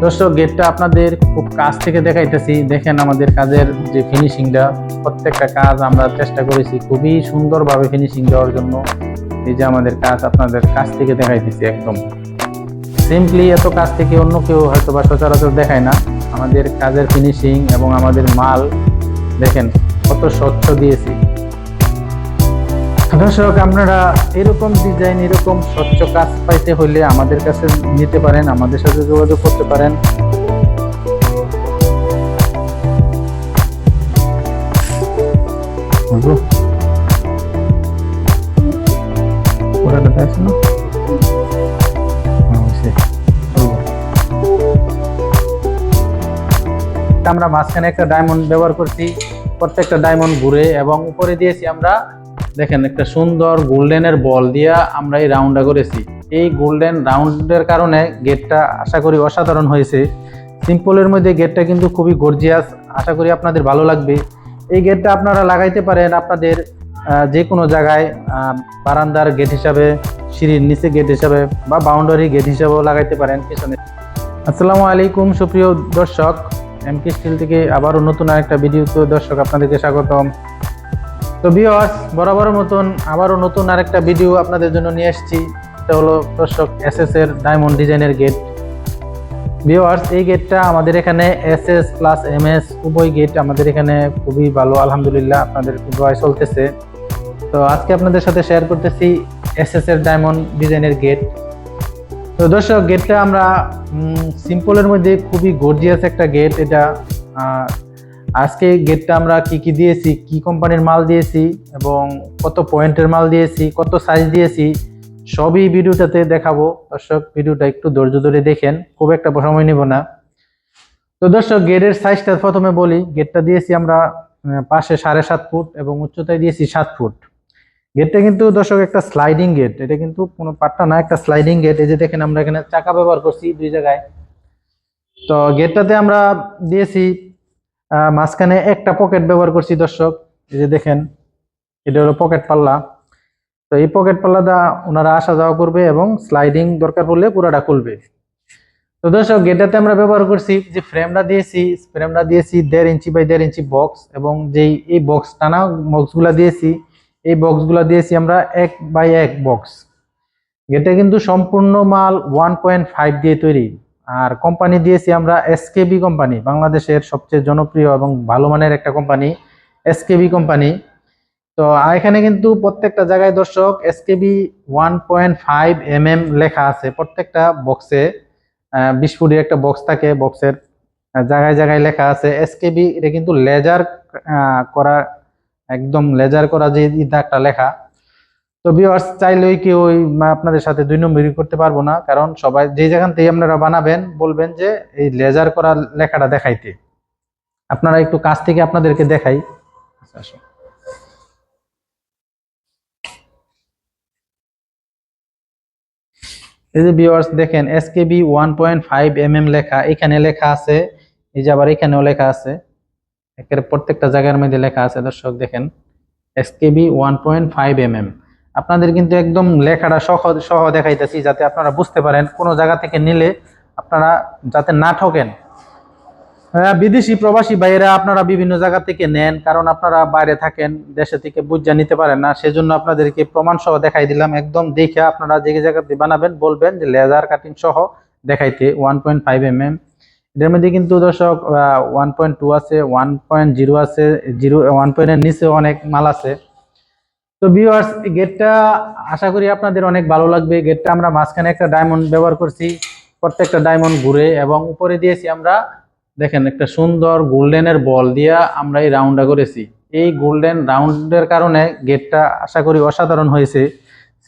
দর্শক, গেটটা আপনাদের খুব কাছ থেকে দেখাইতেছি। দেখেন আমাদের কাজের যে ফিনিশিংটা, প্রত্যেকটা কাজ আমরা চেষ্টা করেছি খুবই সুন্দরভাবে ফিনিশিং দেওয়ার জন্য। এই যে আমাদের কাজ আপনাদের কাছ থেকে দেখাইতেছি, একদম সিম্পলি। এত কাছ থেকে অন্য কেউ হয়তো বা সচরাচর দেখায় না। আমাদের কাজের ফিনিশিং এবং আমাদের মাল দেখেন কত স্বচ্ছ দিয়েছি। দর্শক, আপনারা এরকম ডিজাইন, এরকম স্বচ্ছ কাজ পাইতে হলে আমাদের কাছে নিতে পারেন, আমাদের সাথে যোগাযোগ করতে পারেন। আমরা মাঝখানে একটা ডায়মন্ড ব্যবহার করছি, প্রত্যেকটা ডায়মন্ড ঘুরে, এবং উপরে দিয়েছি আমরা দেখেন একটা সুন্দর গোল্ডেনের বল দিয়া আমরা এই রাউন্ডটা করেছি। এই গোল্ডেন রাউন্ডের কারণে গেটটা আশা করি অসাধারণ হয়েছে। সিম্পলের মধ্যে গেটটা কিন্তু খুবই গর্জিয়াস, আশা করি আপনাদের ভালো লাগবে। এই গেটটা আপনারা লাগাইতে পারেন আপনাদের যে কোনো জায়গায়, বারান্দার গেট হিসাবে, সিঁড়ির নিচে গেট হিসাবে, বা বাউন্ডারি গেট হিসাবেও লাগাইতে পারেন পিছনে। আসসালামু আলাইকুম সুপ্রিয় দর্শক, এমকে স্টিল থেকে আবারও নতুন আরেকটা ভিডিওতে দর্শক আপনাদেরকে স্বাগতম। তো ভিউয়ার্স, বরাবর মতন আবারও নতুন আরেকটা ভিডিও আপনাদের জন্য নিয়ে এসেছি। এটা হলো দর্শক এসএস এর ডায়মন্ড ডিজাইনের গেট। ভিউয়ার্স, এই গেটটা আমাদের এখানে এসএস প্লাস এমএস উভয় গেট আমাদের এখানে খুবই ভালো, আলহামদুলিল্লাহ। আপনাদের দোয়ায় চলতেছে। তো আজকে আপনাদের সাথে শেয়ার করতেছি এসএস এর ডায়মন্ড ডিজাইনের গেট। তো দর্শক, গেটটা আমরা সিম্পলের মধ্যে খুবই গর্জিয়াস একটা গেট এটা। আজকে গেটটা আমরা কি কি দিয়েছি, কি কোম্পানির মাল দিয়েছি, এবং কত পয়েন্টের মাল দিয়েছি, কত সাইজ দিয়েছি, সবই ভিডিওটাতে দেখাবো। দর্শক, ভিডিওটা একটু ধৈর্য ধরে দেখেন, খুব একটা সময় নিব না। তো দর্শক, গেটের সাইজটা প্রথমে বলি। গেটটা দিয়েছি আমরা পাশে 7.5 ফুট এবং উচ্চতায় দিয়েছি 7 ফুট। গেটটা কিন্তু দর্শক একটা স্লাইডিং গেট, এটা কিন্তু কোনো পাট্টা না, একটা স্লাইডিং গেট। এই যে দেখেন আমরা এখানে চাকা ব্যবহার করছি 2 জায়গায়। তো গেটটাতে আমরা দিয়েছি মাঝখানে একটা পকেট ব্যবহার করছি দর্শক। এই যে দেখেন, এটা হলো পকেট পাল্লা। তো এই পকেট পাল্লাটা ওনারা আসা যাওয়া করবে এবং স্লাইডিং দরকার পড়লে পুরাটা খুলবে। তো দর্শক, গেটটাতে আমরা ব্যবহার করছি যে ফ্রেমটা দিয়েছি 1.5 ইঞ্চি বাই 1.5 ইঞ্চি বক্স, এবং যেই এই বক্স টানা বক্সগুলা দিয়েছি, এই বক্সগুলা দিয়েছি আমরা 1 বাই 1 বক্স। গেটটা কিন্তু সম্পূর্ণ মাল 1.5 দিয়ে তৈরি। আর কোম্পানি দিয়েছি আমরা এসকেবি কোম্পানি, বাংলাদেশের সবচেয়ে জনপ্রিয় এবং ভালো মানের একটা কোম্পানি, এসকেবি কোম্পানি। তো এখানে কিন্তু প্রত্যেকটা জায়গায় দর্শক এসকেবি 1.5 লেখা আছে প্রত্যেকটা বক্সে। 20 ফুটের একটা বক্স থাকে, বক্সের জায়গায় জায়গায় লেখা আছে এসকেবি। এটা কিন্তু লেজার করা, একদম লেজার করা যে দাগটা লেখা। তো ভিউয়ার্স, চাইলেই কি ওই আপনাদের সাথে 2 নম্বরই করতে পারবো না, কারণ সবাই যে যেখান থেকে আপনারা বানাবেন বলবেন যে এই লেজার করা লেখাটা দেখাইতে। আপনারা একটু কাছ থেকে আপনাদেরকে দেখাই। আচ্ছা, এই যে ভিউয়ার্স দেখেন, এসকেবি 1.5 লেখা এখানে লেখা আছে। এই যে আবার এখানেও লেখা আছে, একের প্রত্যেকটা জায়গার মধ্যে লেখা আছে। দর্শক দেখেন, এসকেবি 1.5 আপনাদের কিন্তু একদম লেখাটা সহ সহ দেখাইতেছি, যাতে আপনারা বুঝতে পারেন কোনো জায়গা থেকে নিলে আপনারা যাতে না ঠকেন। বিদেশি প্রবাসী ভাইয়েরা আপনারা বিভিন্ন জায়গা থেকে নেন, কারণ আপনারা বাইরে থাকেন, দেশে থেকে বুঝা নিতে পারেন না, সেজন্য আপনাদেরকে প্রমাণ সহ দেখাই দিলাম। একদম দেখে আপনারা যে জায়গাতে বানাবেন বলবেন যে লেজার কাটিং সহ দেখাইতে 1.5 এর মধ্যে কিন্তু দর্শক 1.2 আছে, 1.0 আছে, 1 নিচে অনেক মাল আছে। তো ভিউয়ার্স, গেটটা আশা করি আপনাদের অনেক ভালো লাগবে। গেটটা আমরা মাঝখানে একটা ডায়মন্ড ব্যবহার করছি, প্রত্যেকটা ডায়মন্ড ঘুরে, এবং উপরে দিয়েছি আমরা দেখেন একটা সুন্দর গোল্ডেনের বল দিয়া আমরা এই রাউন্ডটা করেছি। এই গোল্ডেন রাউন্ডের কারণে গেটটা আশা করি অসাধারণ হয়েছে।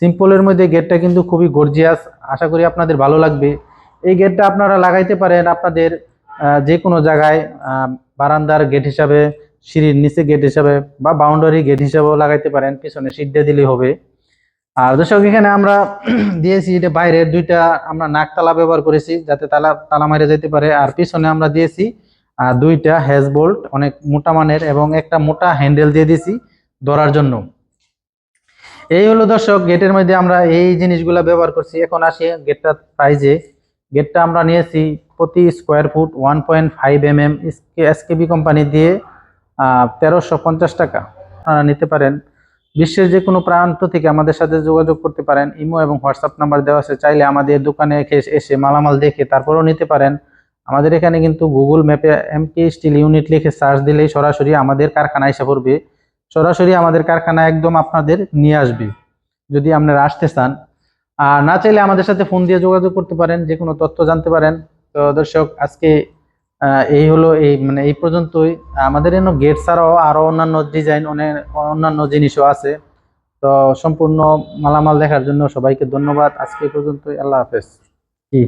সিম্পলের মধ্যে গেটটা কিন্তু খুবই গর্জিয়াস, আশা করি আপনাদের ভালো লাগবে। এই গেটটা আপনারা লাগাইতে পারেন আপনাদের যে কোনো জায়গায়, বারান্দার গেট হিসাবে, সিঁড়ির নিচে গেট হিসাবে, বা বাউন্ডারি গেট হিসাবেও লাগাইতে পারেন, পিছনে সিট দিয়ে দিলেই হবে। আর দর্শক, এখানে আমরা দিয়েছি এটা বাইরে 2টা আমরা নাকতালা ব্যবহার করেছি, যাতে তালা তালা মারে যেতে পারে। আর পিছনে আমরা দিয়েছি 2টা হ্যাজ বোল্ট, অনেক মোটা মানের, এবং একটা মোটা হ্যান্ডেল দিয়ে দিয়েছি ধরার জন্য। এই হলো দর্শক, গেটের মধ্যে আমরা এই জিনিসগুলো ব্যবহার করছি। এখন আসি গেটটার প্রাইজে। গেটটা আমরা নিয়েছি প্রতি square foot 1.5 mm SKB company দিয়ে 1350 টাকা। আপনারা নিতে পারেন। বিশ্বের যে কোনো প্রান্ত থেকে আমাদের সাথে যোগাযোগ করতে পারেন। ইমো এবং হোয়াটসঅ্যাপ নাম্বার দেওয়া আছে, চাইলে আমাদের দোকানে এসে মালামাল দেখে তারপরেও নিতে পারেন। আমাদের এখানে কিন্তু গুগল ম্যাপে এমকে স্টিল ইউনিট লিখে সার্চ দিলেই সরাসরি আমাদের কারখানা এসে পড়বে। সরাসরি আমাদের কারখানা একদম আপনাদের নিয়ে আসবে যদি আপনারা আসতে চান। আর না চাইলে আমাদের সাথে ফোন দিয়ে যোগাযোগ করতে পারেন, যে কোনো তথ্য জানতে পারেন। তো দর্শক, আজকে এই হলো, এই পর্যন্তই। আমাদের এখানে গেট ছাড়াও আরো অন্যান্য ডিজাইন, অনেক অন্যান্য জিনিসও আছে। তো সম্পূর্ণ মালামাল দেখার জন্য সবাইকে ধন্যবাদ। আজকে এই পর্যন্তই। আল্লাহ হাফেজ। কি